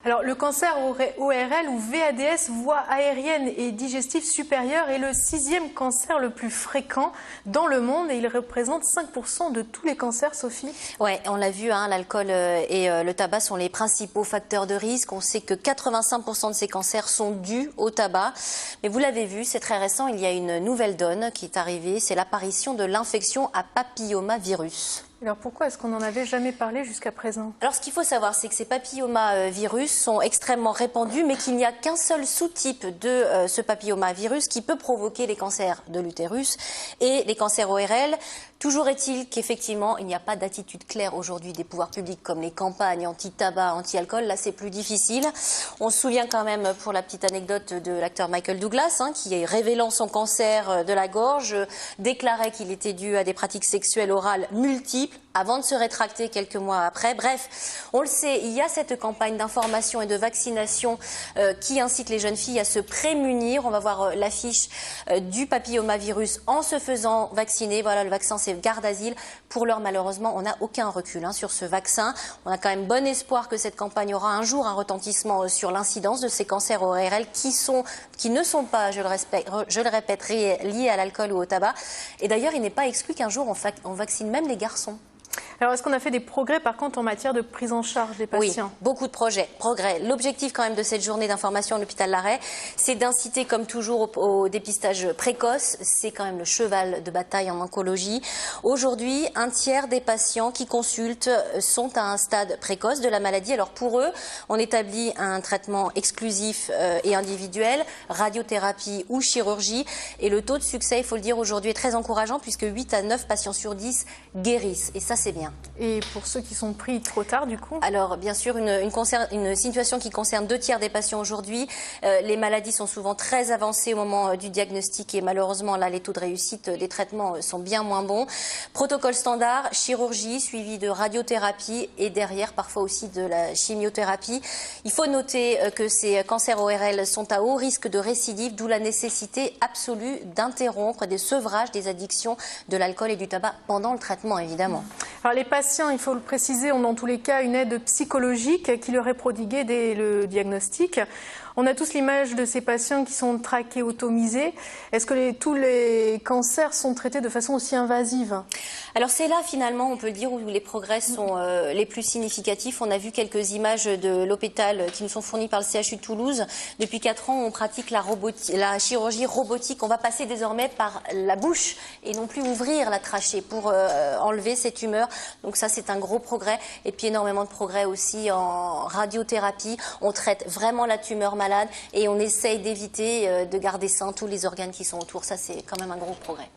Alors, le cancer ORL ou VADS, voie aérienne et digestive supérieure, est le 6e cancer le plus fréquent dans le monde et il représente 5% de tous les cancers, Sophie. Ouais, on l'a vu, hein, l'alcool et le tabac sont les principaux facteurs de risque. On sait que 85% de ces cancers sont dus au tabac. Mais vous l'avez vu, c'est très récent, il y a une nouvelle donne qui est arrivée, c'est l'apparition de l'infection à papillomavirus. Alors pourquoi est-ce qu'on n'en avait jamais parlé jusqu'à présent? Alors ce qu'il faut savoir, c'est que ces papillomavirus sont extrêmement répandus, mais qu'il n'y a qu'un seul sous-type de ce papillomavirus qui peut provoquer les cancers de l'utérus et les cancers ORL. Toujours est-il qu'effectivement, il n'y a pas d'attitude claire aujourd'hui des pouvoirs publics comme les campagnes anti-tabac, anti-alcool. Là, c'est plus difficile. On se souvient quand même, pour la petite anecdote, de l'acteur Michael Douglas, hein, qui, révélant son cancer de la gorge, déclarait qu'il était dû à des pratiques sexuelles orales multiples avant de se rétracter quelques mois après. Bref, on le sait, il y a cette campagne d'information et de vaccination qui incite les jeunes filles à se prémunir. On va voir l'affiche du papillomavirus en se faisant vacciner. Voilà, le vaccin, c'est Gardasil. Pour l'heure, malheureusement, on n'a aucun recul sur ce vaccin. On a quand même bon espoir que cette campagne aura un jour un retentissement sur l'incidence de ces cancers ORL qui ne sont pas, je le répète, liés à l'alcool ou au tabac. Et d'ailleurs, il n'est pas exclu qu'un jour on vaccine même les garçons. Alors, est-ce qu'on a fait des progrès, par contre, en matière de prise en charge des patients? Oui, beaucoup de progrès. L'objectif, quand même, de cette journée d'information à l'hôpital Larrey, c'est d'inciter, comme toujours, au dépistage précoce. C'est quand même le cheval de bataille en oncologie. Aujourd'hui, un tiers des patients qui consultent sont à un stade précoce de la maladie. Alors, pour eux, on établit un traitement exclusif et individuel, radiothérapie ou chirurgie. Et le taux de succès, il faut le dire, aujourd'hui est très encourageant, puisque 8 à 9 patients sur 10 guérissent. Et ça, c'est bien. Et pour ceux qui sont pris trop tard, du coup? Alors, bien sûr, une situation qui concerne 2 tiers des patients aujourd'hui. Les maladies sont souvent très avancées au moment du diagnostic et malheureusement, là, les taux de réussite des traitements sont bien moins bons. Protocole standard, chirurgie, suivi de radiothérapie et derrière, parfois aussi de la chimiothérapie. Il faut noter que ces cancers ORL sont à haut risque de récidive, d'où la nécessité absolue d'interrompre des sevrages des addictions de l'alcool et du tabac pendant le traitement, évidemment. Alors les patients, il faut le préciser, ont dans tous les cas une aide psychologique qui leur est prodiguée dès le diagnostic. On a tous l'image de ces patients qui sont trachéotomisés. Est-ce que tous les cancers sont traités de façon aussi invasive? Alors c'est là finalement, on peut dire, où les progrès sont les plus significatifs. On a vu quelques images de l'hôpital qui nous sont fournies par le CHU de Toulouse. Depuis 4 ans, on pratique la chirurgie robotique. On va passer désormais par la bouche et non plus ouvrir la trachée pour enlever ces tumeurs. Donc ça, c'est un gros progrès. Et puis énormément de progrès aussi en radiothérapie. On traite vraiment la tumeur malade et on essaye d'éviter de garder sains tous les organes qui sont autour. Ça, c'est quand même un gros progrès.